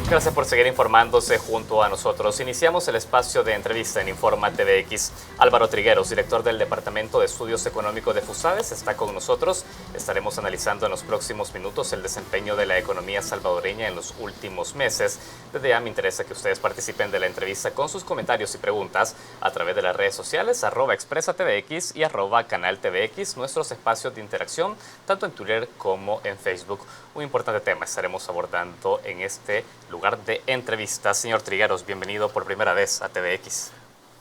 Gracias por seguir informándose junto a nosotros. Iniciamos el espacio de entrevista en Informa TVX. Álvaro Trigueros, director del Departamento de Estudios Económicos de FUSADES, está con nosotros. Estaremos analizando en los próximos minutos el desempeño de la economía salvadoreña en los últimos meses. Desde ya me interesa que ustedes participen de la entrevista con sus comentarios y preguntas a través de las redes sociales @expresatvx y @canaltvx, nuestros espacios de interacción, tanto en Twitter como en Facebook. Un importante tema estaremos abordando en este lugar de entrevistas. Señor Trigueros, bienvenido por primera vez a TVX.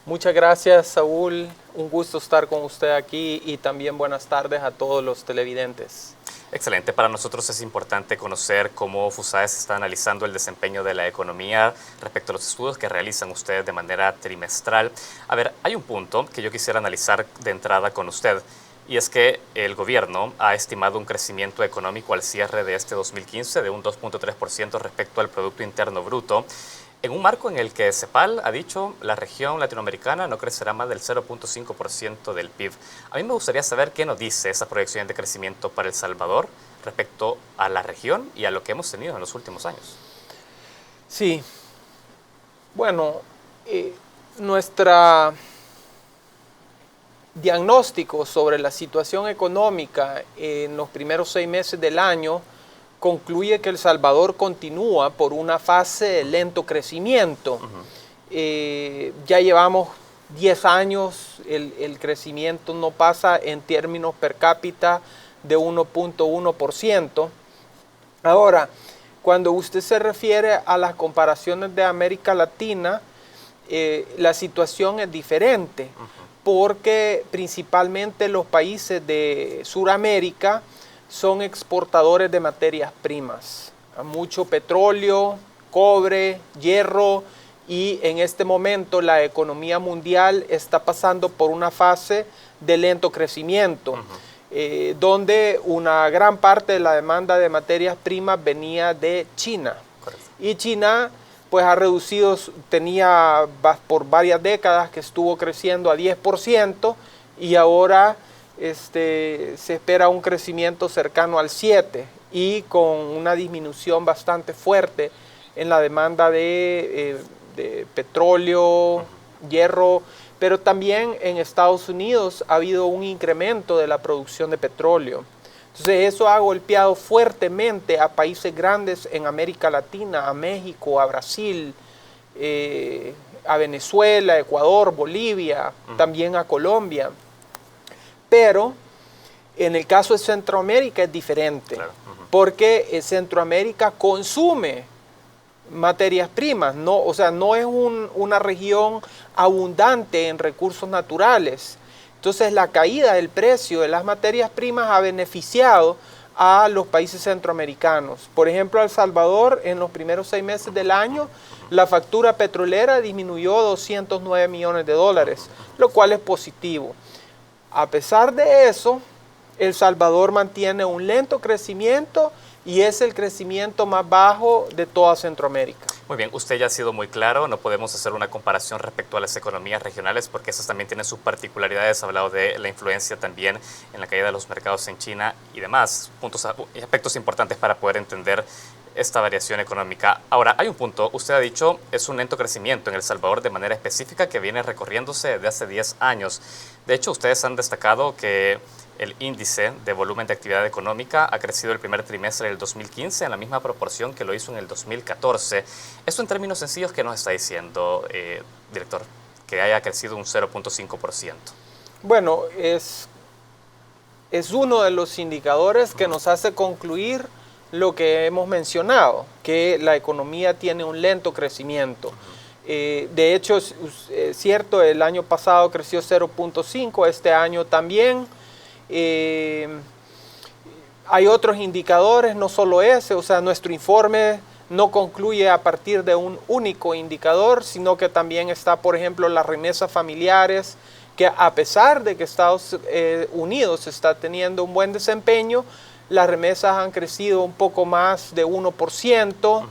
Muchas gracias, Saúl. Un gusto estar con usted aquí y también buenas tardes a todos los televidentes. Excelente. Para nosotros es importante conocer cómo FUSADES está analizando el desempeño de la economía respecto a los estudios que realizan ustedes de manera trimestral. A ver, hay un punto que yo quisiera analizar de entrada con usted. Y es que el gobierno ha estimado un crecimiento económico al cierre de este 2015 de un 2.3% respecto al Producto Interno Bruto, en un marco en el que CEPAL ha dicho la región latinoamericana no crecerá más del 0.5% del PIB. A mí me gustaría saber qué nos dice esa proyección de crecimiento para El Salvador respecto a la región y a lo que hemos tenido en los últimos años. Sí, bueno, nuestra diagnóstico sobre la situación económica en los primeros 6 meses del año concluye que El Salvador continúa por una fase de lento crecimiento. Ya llevamos 10 años, el crecimiento no pasa en términos per cápita de 1.1%. Ahora, cuando usted se refiere a las comparaciones de América Latina, la situación es diferente. Porque principalmente los países de Sudamérica son exportadores de materias primas. Mucho petróleo, cobre, hierro, y en este momento la economía mundial está pasando por una fase de lento crecimiento, donde una gran parte de la demanda de materias primas venía de China. Correcto. Y China pues ha reducido, tenía por varias décadas que estuvo creciendo a 10% y ahora se espera un crecimiento cercano al 7% y con una disminución bastante fuerte en la demanda de petróleo, hierro, pero también en Estados Unidos ha habido un incremento de la producción de petróleo. Entonces eso ha golpeado fuertemente a países grandes en América Latina, a México, a Brasil, a Venezuela, Ecuador, Bolivia, también a Colombia. Pero en el caso de Centroamérica es diferente, claro. Porque Centroamérica consume materias primas, no, o sea, no es una región abundante en recursos naturales. Entonces la caída del precio de las materias primas ha beneficiado a los países centroamericanos. Por ejemplo, El Salvador en los primeros 6 meses del año, la factura petrolera disminuyó 209 millones de dólares, lo cual es positivo. A pesar de eso, El Salvador mantiene un lento crecimiento y es el crecimiento más bajo de toda Centroamérica. Muy bien, usted ya ha sido muy claro, no podemos hacer una comparación respecto a las economías regionales porque esas también tienen sus particularidades, ha hablado de la influencia también en la caída de los mercados en China y demás, aspectos importantes para poder entender esta variación económica. Ahora, hay un punto, usted ha dicho, es un lento crecimiento en El Salvador de manera específica que viene recorriéndose desde hace 10 años. De hecho, ustedes han destacado que el índice de volumen de actividad económica ha crecido el primer trimestre del 2015 en la misma proporción que lo hizo en el 2014. Esto en términos sencillos, ¿qué nos está diciendo, director? Que haya crecido un 0.5%. Bueno, es uno de los indicadores que nos hace concluir lo que hemos mencionado, que la economía tiene un lento crecimiento. De hecho, es cierto, el año pasado creció 0.5%, este año también. Hay otros indicadores, no solo ese, o sea, nuestro informe no concluye a partir de un único indicador, sino que también está, por ejemplo, las remesas familiares, que a pesar de que Estados Unidos está teniendo un buen desempeño, las remesas han crecido un poco más de 1%.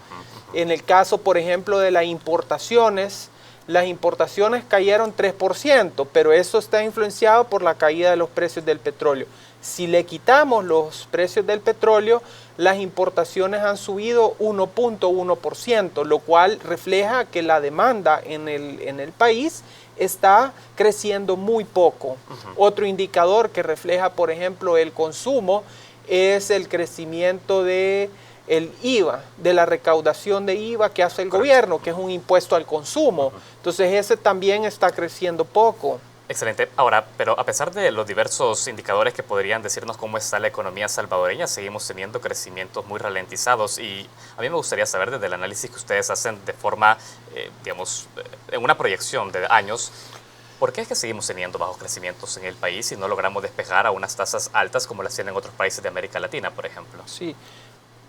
En el caso, por ejemplo, de las importaciones, las importaciones cayeron 3%, pero eso está influenciado por la caída de los precios del petróleo. Si le quitamos los precios del petróleo, las importaciones han subido 1.1%, lo cual refleja que la demanda en el país está creciendo muy poco. Otro indicador que refleja, por ejemplo, el consumo es el crecimiento de el IVA, de la recaudación de IVA que hace el gobierno, que es un impuesto al consumo. Entonces ese también está creciendo poco. Excelente. Ahora, pero a pesar de los diversos indicadores que podrían decirnos cómo está la economía salvadoreña, seguimos teniendo crecimientos muy ralentizados y a mí me gustaría saber desde el análisis que ustedes hacen de forma, digamos, en una proyección de años, ¿por qué es que seguimos teniendo bajos crecimientos en el país y no logramos despejar a unas tasas altas como las tienen otros países de América Latina, por ejemplo? Sí,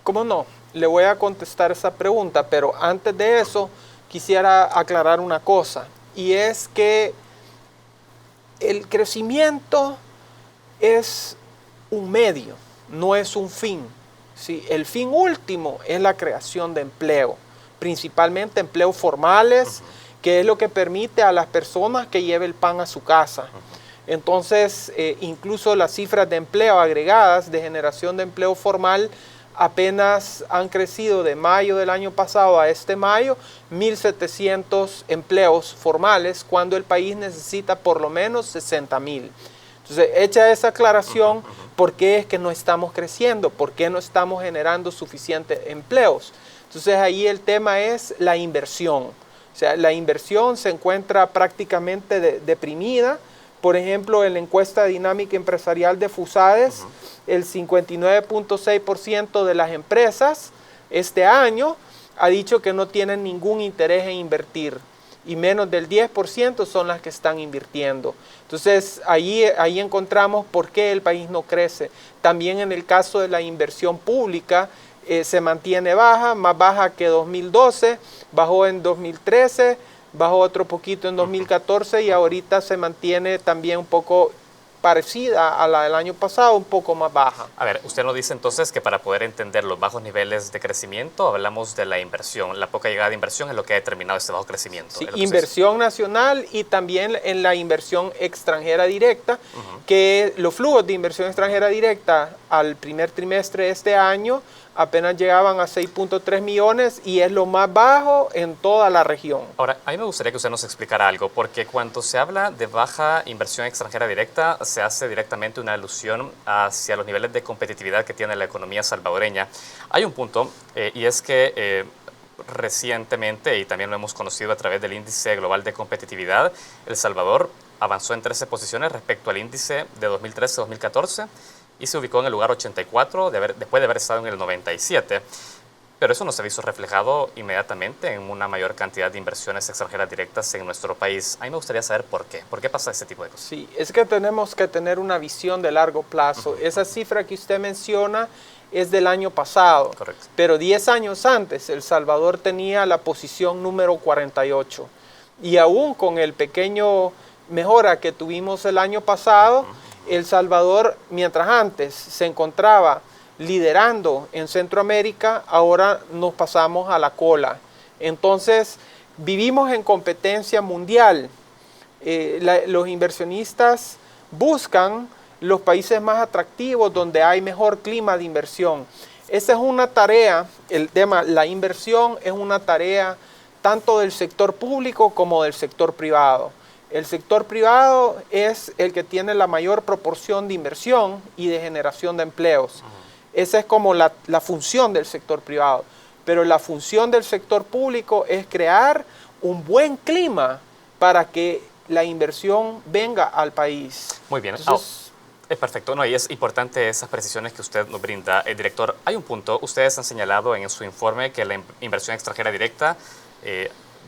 cómo no, le voy a contestar esa pregunta, pero antes de eso quisiera aclarar una cosa, y es que el crecimiento es un medio, no es un fin. ¿Sí? El fin último es la creación de empleo, principalmente empleos formales, que es lo que permite a las personas que lleven el pan a su casa. Entonces, incluso las cifras de empleo agregadas, de generación de empleo formal, apenas han crecido de mayo del año pasado a este mayo 1.700 empleos formales, cuando el país necesita por lo menos 60.000. Entonces, hecha esa aclaración, ¿por qué es que no estamos creciendo? ¿Por qué no estamos generando suficientes empleos? Entonces, ahí el tema es la inversión. O sea, la inversión se encuentra prácticamente deprimida. Por ejemplo, en la encuesta dinámica empresarial de FUSADES, el 59.6% de las empresas este año ha dicho que no tienen ningún interés en invertir y menos del 10% son las que están invirtiendo. Entonces, ahí encontramos por qué el país no crece. También en el caso de la inversión pública, se mantiene baja, más baja que 2012, bajó en 2013, bajó otro poquito en 2014 y ahorita se mantiene también un poco parecida a la del año pasado, un poco más baja. A ver, usted nos dice entonces que para poder entender los bajos niveles de crecimiento hablamos de la inversión. La poca llegada de inversión es lo que ha determinado este bajo crecimiento. Sí, inversión nacional y también en la inversión extranjera directa, que los flujos de inversión extranjera directa al primer trimestre de este año apenas llegaban a 6.3 millones y es lo más bajo en toda la región. Ahora, a mí me gustaría que usted nos explicara algo, porque cuando se habla de baja inversión extranjera directa, se hace directamente una alusión hacia los niveles de competitividad que tiene la economía salvadoreña. Hay un punto, y es que recientemente, y también lo hemos conocido a través del índice global de competitividad, El Salvador avanzó en 13 posiciones respecto al índice de 2013-2014, y se ubicó en el lugar 84 después de haber estado en el 97. Pero eso no se ha visto reflejado inmediatamente en una mayor cantidad de inversiones extranjeras directas en nuestro país. A mí me gustaría saber por qué. ¿Por qué pasa ese tipo de cosas? Sí, es que tenemos que tener una visión de largo plazo. Esa cifra que usted menciona es del año pasado. Correcto. Pero 10 años antes, El Salvador tenía la posición número 48. Y aún con el pequeño mejora que tuvimos el año pasado, El Salvador, mientras antes se encontraba liderando en Centroamérica, ahora nos pasamos a la cola. Entonces, vivimos en competencia mundial. Los inversionistas buscan los países más atractivos donde hay mejor clima de inversión. Esa es una tarea, el tema, la inversión es una tarea tanto del sector público como del sector privado. El sector privado es el que tiene la mayor proporción de inversión y de generación de empleos. Esa es como la función del sector privado. Pero la función del sector público es crear un buen clima para que la inversión venga al país. Muy bien. Entonces, es perfecto. No, y es importante esas precisiones que usted nos brinda. Director, hay un punto. Ustedes han señalado en su informe que la inversión extranjera directa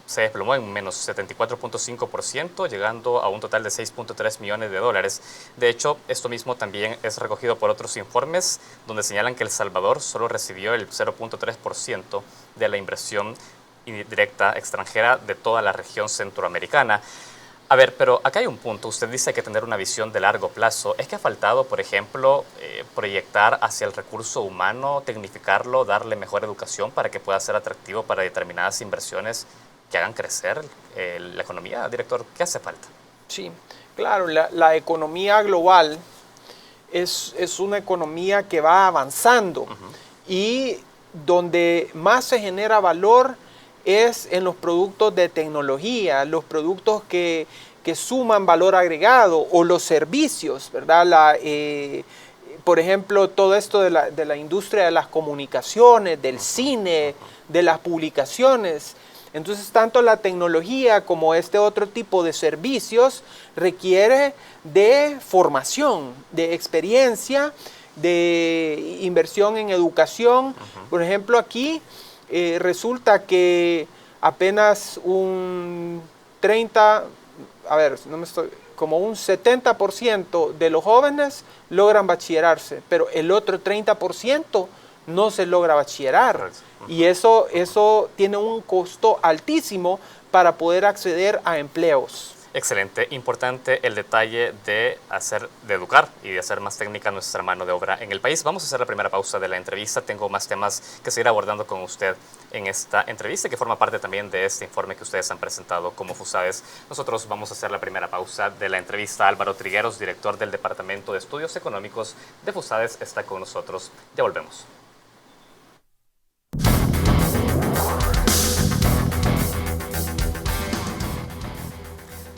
se desplomó en menos 74.5%, llegando a un total de 6.3 millones de dólares. De hecho, esto mismo también es recogido por otros informes, donde señalan que El Salvador solo recibió el 0.3% de la inversión directa extranjera de toda la región centroamericana. A ver, pero acá hay un punto. Usted dice que tener una visión de largo plazo. ¿Es que ha faltado, por ejemplo, proyectar hacia el recurso humano, tecnificarlo, darle mejor educación para que pueda ser atractivo para determinadas inversiones que hagan crecer la economía, director? ¿Qué hace falta? Sí, claro, la economía global es una economía que va avanzando y donde más se genera valor es en los productos de tecnología, los productos que suman valor agregado o los servicios, ¿verdad? Por ejemplo, todo esto de la industria de las comunicaciones, del cine, de las publicaciones. Entonces, tanto la tecnología como este otro tipo de servicios requiere de formación, de experiencia, de inversión en educación. Por ejemplo, aquí resulta que apenas un 30, como un 70% de los jóvenes logran bachillerarse, pero el otro 30% no se logra bachillerar. Y eso tiene un costo altísimo para poder acceder a empleos. Excelente, importante el detalle de educar y de hacer más técnica nuestra mano de obra en el país. Vamos a hacer la primera pausa de la entrevista. Tengo más temas que seguir abordando con usted en esta entrevista, que forma parte también de este informe que ustedes han presentado como FUSADES. Nosotros vamos a hacer la primera pausa de la entrevista. Álvaro Trigueros, director del Departamento de Estudios Económicos de FUSADES, está con nosotros. Ya volvemos.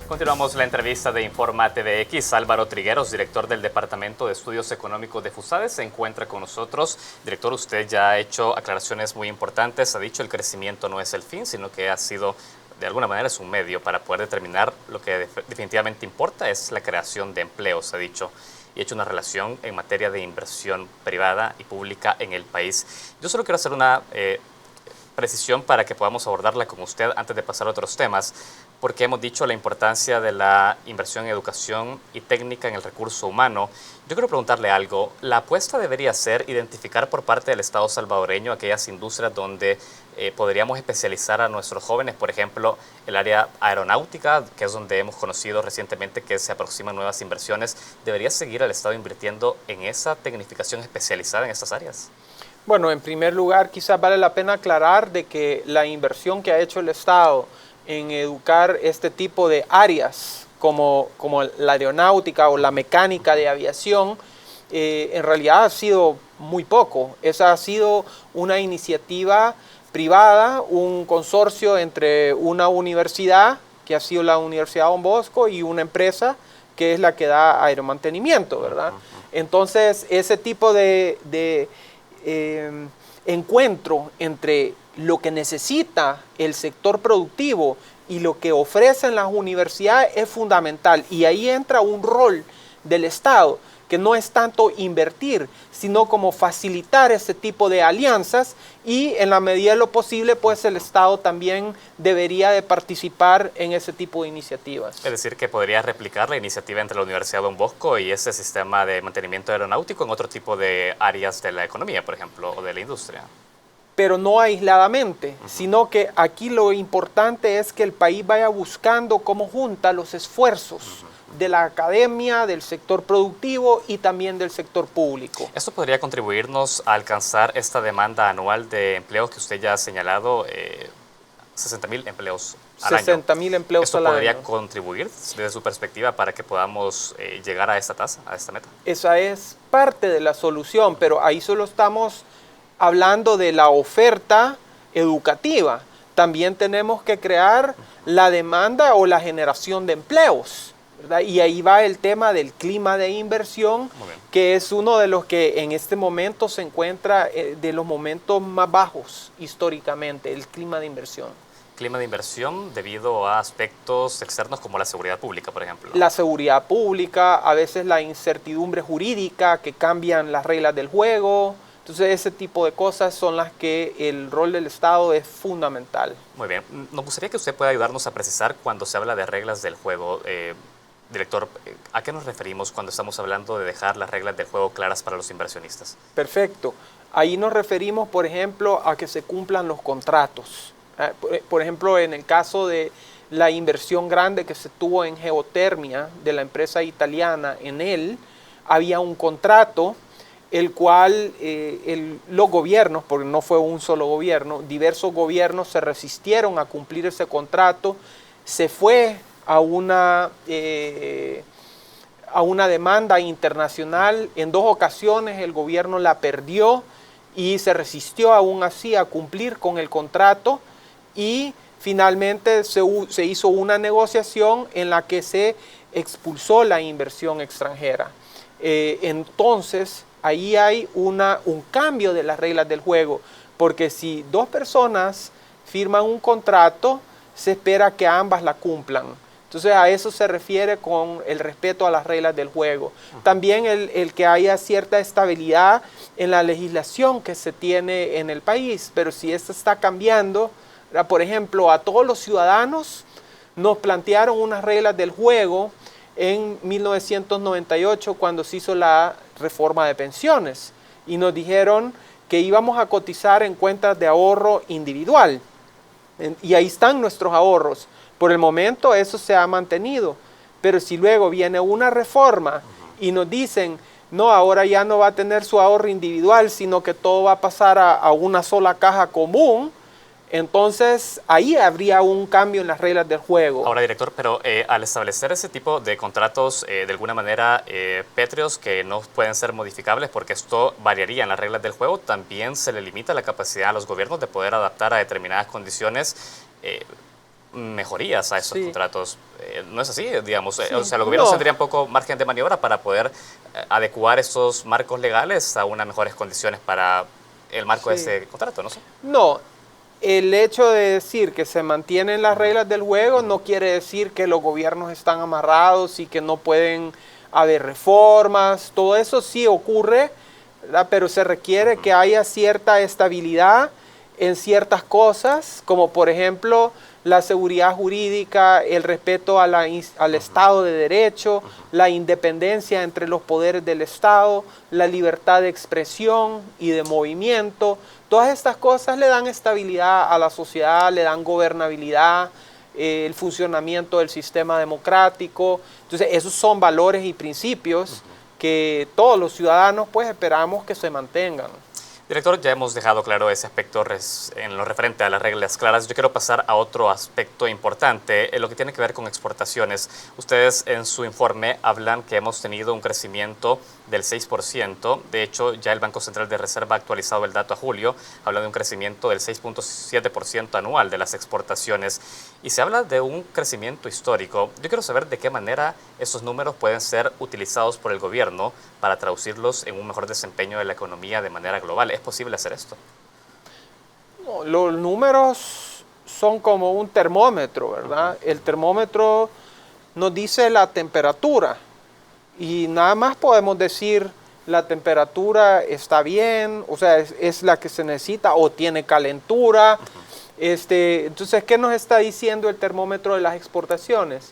Continuamos la entrevista de Informa TVX. Álvaro Trigueros, director del Departamento de Estudios Económicos de FUSADES, se encuentra con nosotros. Director, usted ya ha hecho aclaraciones muy importantes. Ha dicho el crecimiento no es el fin, sino que ha sido, de alguna manera, es un medio para poder determinar lo que definitivamente importa, es la creación de empleos, ha dicho. Y ha hecho una relación en materia de inversión privada y pública en el país. Yo solo quiero hacer una precisión para que podamos abordarla con usted antes de pasar a otros temas, porque hemos dicho la importancia de la inversión en educación y técnica en el recurso humano. Yo quiero preguntarle algo. La apuesta debería ser identificar por parte del Estado salvadoreño aquellas industrias donde podríamos especializar a nuestros jóvenes, por ejemplo, el área aeronáutica, que es donde hemos conocido recientemente que se aproximan nuevas inversiones. ¿Debería seguir el Estado invirtiendo en esa tecnificación especializada en estas áreas? Bueno, en primer lugar, quizás vale la pena aclarar de que la inversión que ha hecho el Estado en educar este tipo de áreas, como la aeronáutica o la mecánica de aviación, en realidad ha sido muy poco. Esa ha sido una iniciativa privada, un consorcio entre una universidad, que ha sido la Universidad Don Bosco, y una empresa que es la que da aeromantenimiento, ¿verdad? Entonces, ese tipo de encuentro entre lo que necesita el sector productivo y lo que ofrecen las universidades es fundamental. Y ahí entra un rol del Estado, que no es tanto invertir, sino como facilitar ese tipo de alianzas, y en la medida de lo posible, pues el Estado también debería de participar en ese tipo de iniciativas. Es decir, que podría replicar la iniciativa entre la Universidad Don Bosco y ese sistema de mantenimiento aeronáutico en otro tipo de áreas de la economía, por ejemplo, o de la industria. Pero no aisladamente, sino que aquí lo importante es que el país vaya buscando cómo junta los esfuerzos de la academia, del sector productivo y también del sector público. ¿Esto podría contribuirnos a alcanzar esta demanda anual de empleos que usted ya ha señalado, 60.000 empleos al año? 60.000 empleos al año. ¿Esto podría contribuir desde su perspectiva para que podamos llegar a esta tasa, a esta meta? Esa es parte de la solución, pero ahí solo estamos hablando de la oferta educativa. También tenemos que crear la demanda o la generación de empleos, ¿verdad? Y ahí va el tema del clima de inversión, que es uno de los que en este momento se encuentra de los momentos más bajos históricamente, el clima de inversión. Clima de inversión debido a aspectos externos como la seguridad pública, por ejemplo. La seguridad pública, a veces la incertidumbre jurídica, que cambian las reglas del juego. Entonces, ese tipo de cosas son las que el rol del Estado es fundamental. Muy bien. Nos gustaría que usted pueda ayudarnos a precisar cuando se habla de reglas del juego. Director, ¿a qué nos referimos cuando estamos hablando de dejar las reglas del juego claras para los inversionistas? Perfecto. Ahí nos referimos, por ejemplo, a que se cumplan los contratos. Por ejemplo, en el caso de la inversión grande que se tuvo en geotermia de la empresa italiana Enel, había un contrato el cual los gobiernos, porque no fue un solo gobierno, diversos gobiernos se resistieron a cumplir ese contrato, se fue a una demanda internacional. En 2 ocasiones el gobierno la perdió y se resistió aún así a cumplir con el contrato, y finalmente se hizo una negociación en la que se expulsó la inversión extranjera. Entonces, ahí hay un cambio de las reglas del juego, porque si 2 personas firman un contrato, se espera que ambas la cumplan. Entonces, a eso se refiere con el respeto a las reglas del juego. También el que haya cierta estabilidad en la legislación que se tiene en el país, pero si esta está cambiando, por ejemplo, a todos los ciudadanos nos plantearon unas reglas del juego en 1998 cuando se hizo la reforma de pensiones, y nos dijeron que íbamos a cotizar en cuentas de ahorro individual, y ahí están nuestros ahorros. Por el momento eso se ha mantenido, pero si luego viene una reforma y nos dicen, no, ahora ya no va a tener su ahorro individual, sino que todo va a pasar a una sola caja común, entonces ahí habría un cambio en las reglas del juego. Ahora, director, pero al establecer ese tipo de contratos de alguna manera pétreos que no pueden ser modificables porque esto variaría en las reglas del juego, también se le limita la capacidad a los gobiernos de poder adaptar a determinadas condiciones mejorías a esos contratos. ¿No es así? Digamos, sí. O sea, los gobiernos tendrían poco margen de maniobra para poder adecuar esos marcos legales a unas mejores condiciones para el marco de ese contrato, ¿no sé? No. El hecho de decir que se mantienen las reglas del juego no quiere decir que los gobiernos están amarrados y que no pueden haber reformas. Todo eso sí ocurre, ¿verdad? Pero se requiere que haya cierta estabilidad en ciertas cosas, como por ejemplo la seguridad jurídica, el respeto al Estado de Derecho, la independencia entre los poderes del Estado, la libertad de expresión y de movimiento. Todas estas cosas le dan estabilidad a la sociedad, le dan gobernabilidad, el funcionamiento del sistema democrático. Entonces, esos son valores y principios que todos los ciudadanos pues esperamos que se mantengan. Director, ya hemos dejado claro ese aspecto en lo referente a las reglas claras. Yo quiero pasar a otro aspecto importante, en lo que tiene que ver con exportaciones. Ustedes en su informe hablan que hemos tenido un crecimiento del 6%. De hecho, ya el Banco Central de Reserva ha actualizado el dato a julio, habla de un crecimiento del 6.7% anual de las exportaciones. Y se habla de un crecimiento histórico. Yo quiero saber de qué manera esos números pueden ser utilizados por el gobierno para traducirlos en un mejor desempeño de la economía de manera global. ¿Es posible hacer esto? No, los números son como un termómetro, ¿verdad? El termómetro nos dice la temperatura y nada más podemos decir la temperatura está bien, o sea, es la que se necesita o tiene calentura. Entonces, ¿qué nos está diciendo el termómetro de las exportaciones?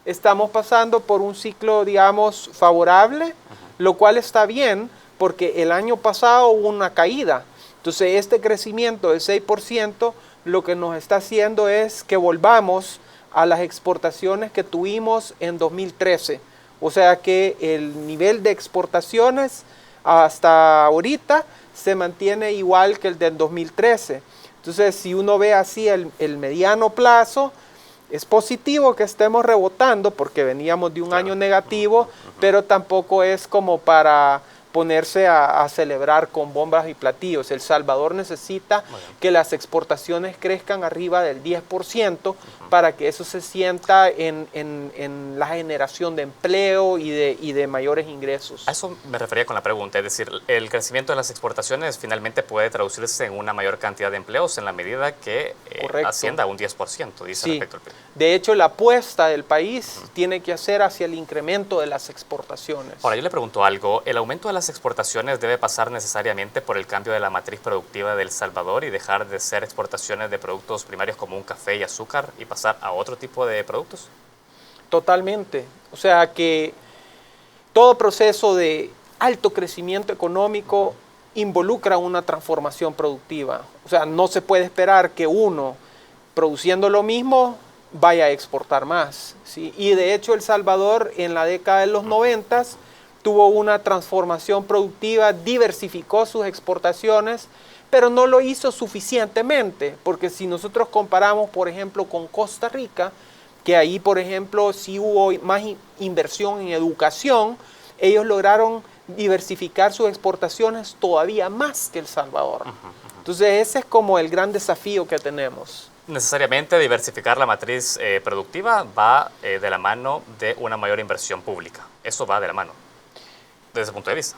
Estamos pasando por un ciclo, digamos, favorable, lo cual está bien porque el año pasado hubo una caída. Entonces, este crecimiento del 6% lo que nos está haciendo es que volvamos a las exportaciones que tuvimos en 2013. O sea que el nivel de exportaciones hasta ahorita se mantiene igual que el del 2013. Entonces, si uno ve así el mediano plazo, es positivo que estemos rebotando porque veníamos de un año negativo, pero tampoco es como para ponerse a celebrar con bombas y platillos. El Salvador necesita que las exportaciones crezcan arriba del 10% para que eso se sienta en la generación de empleo y de mayores ingresos. A eso me refería con la pregunta, es decir, el crecimiento de las exportaciones finalmente puede traducirse en una mayor cantidad de empleos en la medida que ascienda a un 10%, dice respecto al PIB. De hecho, la apuesta del país tiene que hacer hacia el incremento de las exportaciones. Ahora, yo le pregunto algo, ¿el aumento de las exportaciones debe pasar necesariamente por el cambio de la matriz productiva de El Salvador y dejar de ser exportaciones de productos primarios como un café y azúcar y pasar a otro tipo de productos? Totalmente. O sea que todo proceso de alto crecimiento económico involucra una transformación productiva. O sea, no se puede esperar que uno, produciendo lo mismo, vaya a exportar más, ¿sí? Y de hecho El Salvador en la década de los 90 tuvo una transformación productiva, diversificó sus exportaciones, pero no lo hizo suficientemente, porque si nosotros comparamos, por ejemplo, con Costa Rica, que ahí, por ejemplo, sí hubo más inversión en educación, ellos lograron diversificar sus exportaciones todavía más que El Salvador. Entonces ese es como el gran desafío que tenemos. Necesariamente diversificar la matriz productiva va de la mano de una mayor inversión pública. Eso va de la mano, desde ese punto de vista.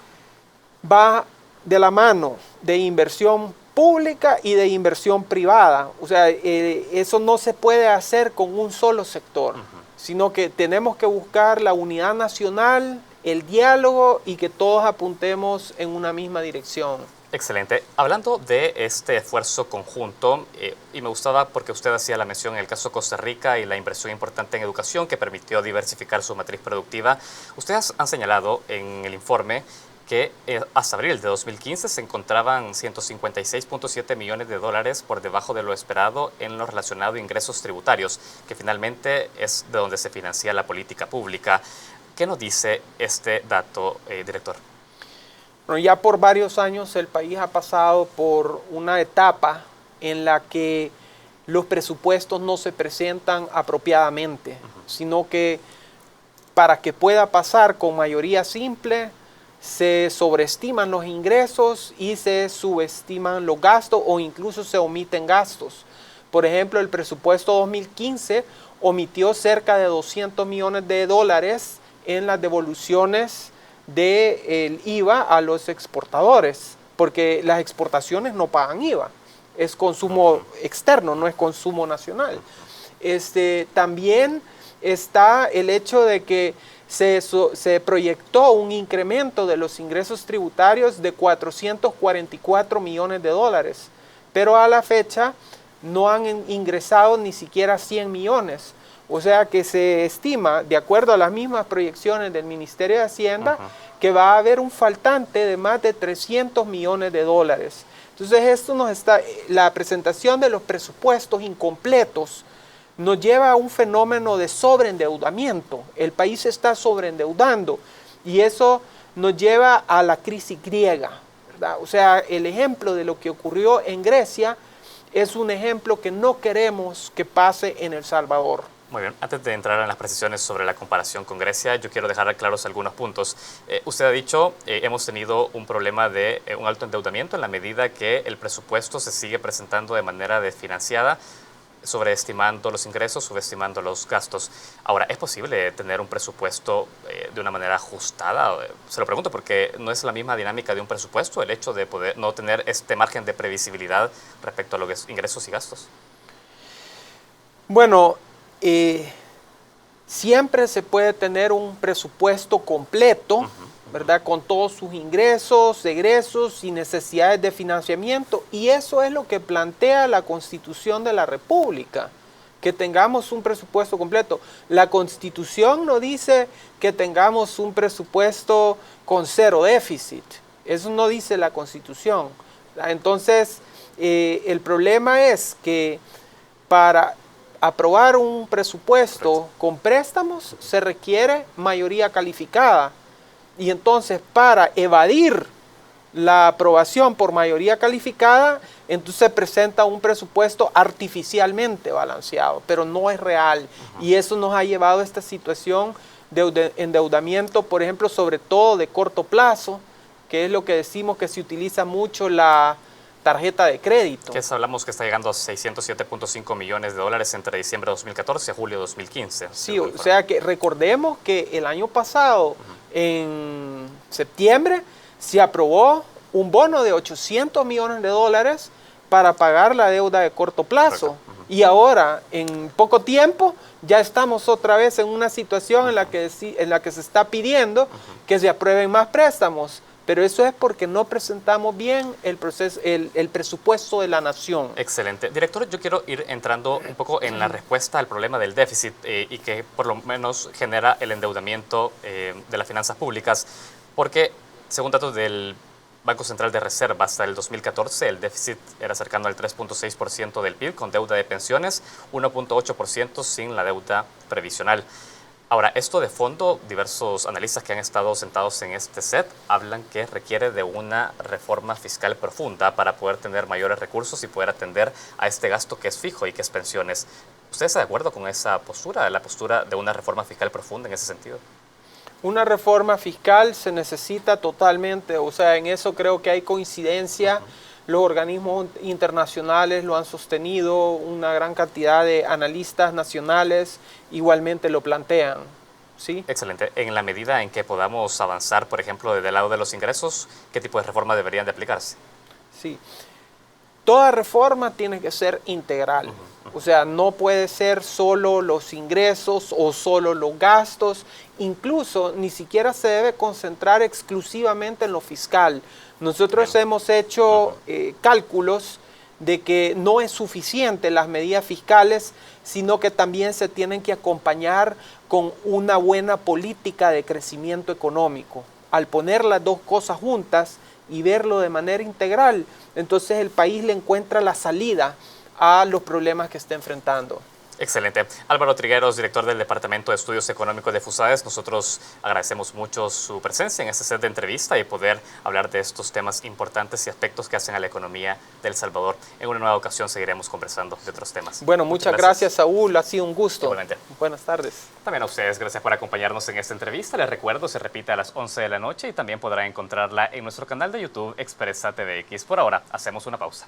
Va de la mano de inversión pública y de inversión privada. O sea, eso no se puede hacer con un solo sector, sino que tenemos que buscar la unidad nacional, el diálogo y que todos apuntemos en una misma dirección. Excelente. Hablando de este esfuerzo conjunto, y me gustaba porque usted hacía la mención en el caso de Costa Rica y la inversión importante en educación que permitió diversificar su matriz productiva, ustedes han señalado en el informe que hasta abril de 2015 se encontraban 156.7 millones de dólares por debajo de lo esperado en lo relacionado a ingresos tributarios, que finalmente es de donde se financia la política pública. ¿Qué nos dice este dato, director? Bueno, ya por varios años el país ha pasado por una etapa en la que los presupuestos no se presentan apropiadamente, sino que para que pueda pasar con mayoría simple, se sobreestiman los ingresos y se subestiman los gastos o incluso se omiten gastos. Por ejemplo, el presupuesto 2015 omitió cerca de 200 millones de dólares en las devoluciones del IVA a los exportadores, porque las exportaciones no pagan IVA, es consumo externo, no es consumo nacional. También está el hecho de que se proyectó un incremento de los ingresos tributarios de 444 millones de dólares, pero a la fecha no han ingresado ni siquiera 100 millones. O sea que se estima, de acuerdo a las mismas proyecciones del Ministerio de Hacienda, que va a haber un faltante de más de 300 millones de dólares. Entonces la presentación de los presupuestos incompletos nos lleva a un fenómeno de sobreendeudamiento. El país se está sobreendeudando y eso nos lleva a la crisis griega, ¿verdad? O sea, el ejemplo de lo que ocurrió en Grecia es un ejemplo que no queremos que pase en El Salvador. Muy bien, antes de entrar en las precisiones sobre la comparación con Grecia, yo quiero dejar claros algunos puntos. Usted ha dicho, hemos tenido un problema de un alto endeudamiento en la medida que el presupuesto se sigue presentando de manera desfinanciada, sobreestimando los ingresos, subestimando los gastos. Ahora, ¿es posible tener un presupuesto de una manera ajustada? Se lo pregunto porque no es la misma dinámica de un presupuesto, el hecho de poder no tener este margen de previsibilidad respecto a los ingresos y gastos. Bueno, siempre se puede tener un presupuesto completo, ¿verdad? Con todos sus ingresos, egresos y necesidades de financiamiento. Y eso es lo que plantea la Constitución de la República, que tengamos un presupuesto completo. La Constitución no dice que tengamos un presupuesto con cero déficit. Eso no dice la Constitución. Entonces, el problema es que para aprobar un presupuesto con préstamos se requiere mayoría calificada. Y entonces para evadir la aprobación por mayoría calificada, entonces se presenta un presupuesto artificialmente balanceado, pero no es real. Y eso nos ha llevado a esta situación de endeudamiento, por ejemplo, sobre todo de corto plazo, que es lo que decimos que se utiliza mucho la tarjeta de crédito. Que hablamos que está llegando a 607.5 millones de dólares entre diciembre de 2014 y julio de 2015. Sí, o sea que recordemos que el año pasado, en septiembre, se aprobó un bono de 800 millones de dólares para pagar la deuda de corto plazo. Y ahora, en poco tiempo, ya estamos otra vez en una situación en la que se está pidiendo que se aprueben más préstamos. Pero eso es porque no presentamos bien el presupuesto de la nación. Excelente. Director, yo quiero ir entrando un poco en la respuesta al problema del déficit y que por lo menos genera el endeudamiento de las finanzas públicas, porque según datos del Banco Central de Reserva, hasta el 2014 el déficit era cercano al 3.6% del PIB con deuda de pensiones, 1.8% sin la deuda previsional. Ahora, esto de fondo, diversos analistas que han estado sentados en este set hablan que requiere de una reforma fiscal profunda para poder tener mayores recursos y poder atender a este gasto que es fijo y que es pensiones. ¿Usted está de acuerdo con esa postura, la postura de una reforma fiscal profunda en ese sentido? Una reforma fiscal se necesita totalmente, o sea, en eso creo que hay coincidencia. Los organismos internacionales lo han sostenido, una gran cantidad de analistas nacionales igualmente lo plantean, ¿sí? Excelente. En la medida en que podamos avanzar, por ejemplo, desde el lado de los ingresos, ¿qué tipo de reformas deberían de aplicarse? Sí. Toda reforma tiene que ser integral. O sea, no puede ser solo los ingresos o solo los gastos. Incluso ni siquiera se debe concentrar exclusivamente en lo fiscal. Nosotros hemos hecho cálculos de que no es suficiente las medidas fiscales, sino que también se tienen que acompañar con una buena política de crecimiento económico. Al poner las dos cosas juntas y verlo de manera integral, entonces el país le encuentra la salida a los problemas que está enfrentando. Excelente. Álvaro Trigueros, director del Departamento de Estudios Económicos de FUSAES, nosotros agradecemos mucho su presencia en este set de entrevista y poder hablar de estos temas importantes y aspectos que hacen a la economía de El Salvador. En una nueva ocasión seguiremos conversando de otros temas. Bueno, muchas gracias, Saúl. Ha sido un gusto. Igualmente. Buenas tardes. También a ustedes, gracias por acompañarnos en esta entrevista. Les recuerdo, se repite a las 11 de la noche y también podrán encontrarla en nuestro canal de YouTube Expresa TVX. Por ahora, hacemos una pausa.